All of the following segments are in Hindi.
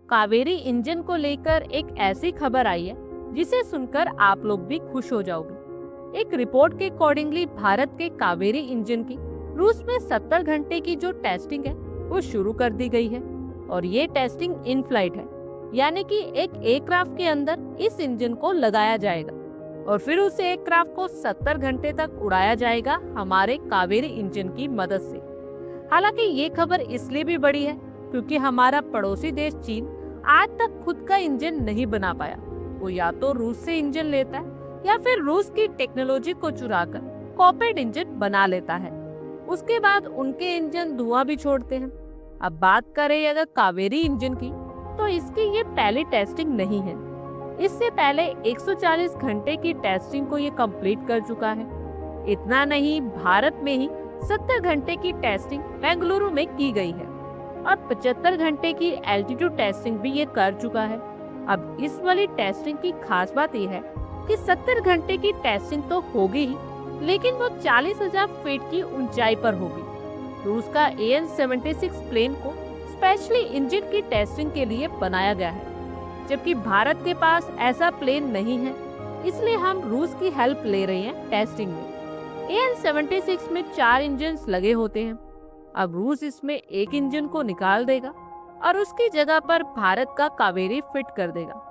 कावेरी इंजन को लेकर एक ऐसी खबर आई है जिसे सुनकर आप लोग भी खुश हो जाओगे। एक रिपोर्ट के अकॉर्डिंगली भारत के कावेरी इंजन की रूस में 70 घंटे की जो टेस्टिंग है वो शुरू कर दी गई है और ये टेस्टिंग इन फ्लाइट है, यानी कि एक एयरक्राफ्ट के अंदर इस इंजन को लगाया जाएगा और फिर उस एयरक्राफ्ट को 70 घंटे तक उड़ाया जाएगा हमारे कावेरी इंजन की मदद से। हालांकि ये खबर इसलिए भी बड़ी है क्योंकि हमारा पड़ोसी देश चीन आज तक खुद का इंजन नहीं बना पाया। वो या तो रूस से इंजन लेता है या फिर रूस की टेक्नोलॉजी को चुराकर कॉपीड इंजन बना लेता है। उसके बाद उनके इंजन धुआं भी छोड़ते हैं। अब बात करें अगर कावेरी इंजन की, तो इसकी ये पहली टेस्टिंग नहीं है। इससे पहले 140 घंटे की टेस्टिंग को ये कंप्लीट कर चुका है। इतना नहीं, भारत में ही 70 घंटे की टेस्टिंग बेंगलुरु में की गई है और 75 घंटे की एल्टीट्यूड टेस्टिंग भी ये कर चुका है। अब इस वाली टेस्टिंग की खास बात यह है कि 70 घंटे की टेस्टिंग तो होगी ही, लेकिन वो 40,000 फीट की ऊंचाई पर होगी। रूस का AN-76 प्लेन को स्पेशली इंजन की टेस्टिंग के लिए बनाया गया है, जबकि भारत के पास ऐसा प्लेन नहीं है, इसलिए हम रूस की हेल्प ले रहे हैं टेस्टिंग में। AN-76 में 4 इंजन लगे होते हैं। अब रूस इसमें एक इंजन को निकाल देगा और उसकी जगह पर भारत का कावेरी फिट कर देगा।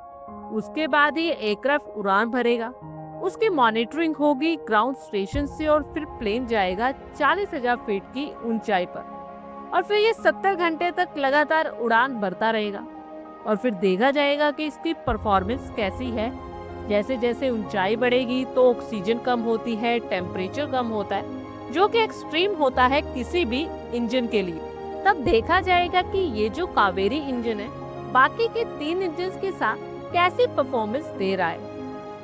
उसके बाद ये एयरक्राफ्ट उड़ान भरेगा, उसकी मॉनिटरिंग होगी ग्राउंड स्टेशन से और फिर प्लेन जाएगा 40,000 फीट की ऊंचाई पर और फिर ये 70 घंटे तक लगातार उड़ान भरता रहेगा और फिर देखा जाएगा कि इसकी परफॉर्मेंस कैसी है। जैसे जैसे ऊंचाई बढ़ेगी तो ऑक्सीजन कम होती है, टेम्परेचर कम होता है, जो कि एक्सट्रीम होता है किसी भी इंजन के लिए। तब देखा जाएगा कि ये जो कावेरी इंजन है बाकी के 3 इंजन के साथ कैसी परफॉर्मेंस दे रहा है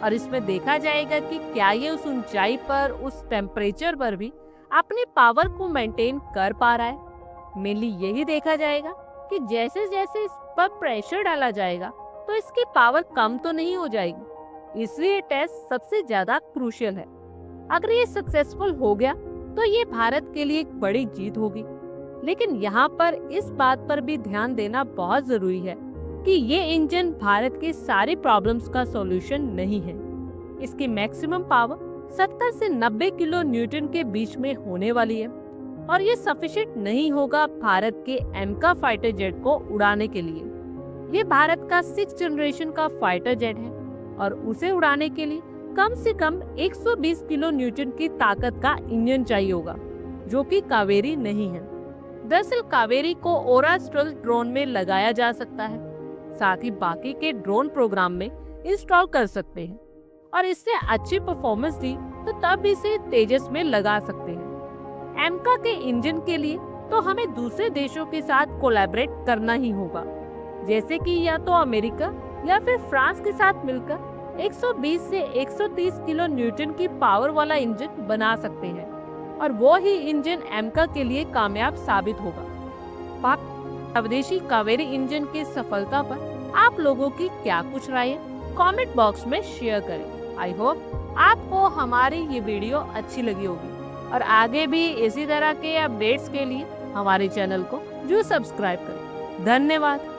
और इसमें देखा जाएगा कि क्या ये उस ऊंचाई पर, उस टेम्परेचर पर भी अपनी पावर को मेंटेन कर पा रहा है। मेनली यही देखा जाएगा कि जैसे जैसे इस पर प्रेशर डाला जाएगा तो इसकी पावर कम तो नहीं हो जाएगी, इसलिए टेस्ट सबसे ज्यादा क्रूशियल है। अगर ये सक्सेसफुल हो गया तो ये भारत के लिए एक बड़ी जीत होगी, लेकिन यहाँ पर इस बात पर भी ध्यान देना बहुत जरूरी है कि ये इंजन भारत के सारी प्रॉब्लम्स का सॉल्यूशन नहीं है। इसकी मैक्सिमम पावर 70 से 90 किलो न्यूटन के बीच में होने वाली है और ये सफिशिएंट नहीं होगा भारत के एमका फाइटर जेट को उड़ाने के लिए। ये भारत का 6th जनरेशन का फाइटर जेट है और उसे उड़ाने के लिए कम से कम 120 किलो न्यूटन की ताकत का इंजन चाहिए होगा, जो कि कावेरी नहीं है। दरअसल कावेरी को ओरास्ट्रल ड्रोन में लगाया जा सकता है, साथ ही बाकी के ड्रोन प्रोग्राम में इंस्टॉल कर सकते हैं और इससे अच्छी परफॉर्मेंस दी तो तब इसे तेजस में लगा सकते हैं। एमका के इंजन के लिए तो हमें दूसरे देशों के साथ कोलैबोरेट करना ही होगा, जैसे कि या तो अमेरिका या फिर फ्रांस के साथ मिलकर 120 से 130 किलो न्यूटन की पावर वाला इंजन बना सकते हैं और वो ही इंजन एमका के लिए कामयाब साबित होगा। स्वदेशी कावेरी इंजन की सफलता पर आप लोगों की क्या कुछ राय है, कमेंट बॉक्स में शेयर करें। आई होप आपको हमारी ये वीडियो अच्छी लगी होगी और आगे भी इसी तरह के अपडेट्स के लिए हमारे चैनल को जरूर सब्सक्राइब करें। धन्यवाद।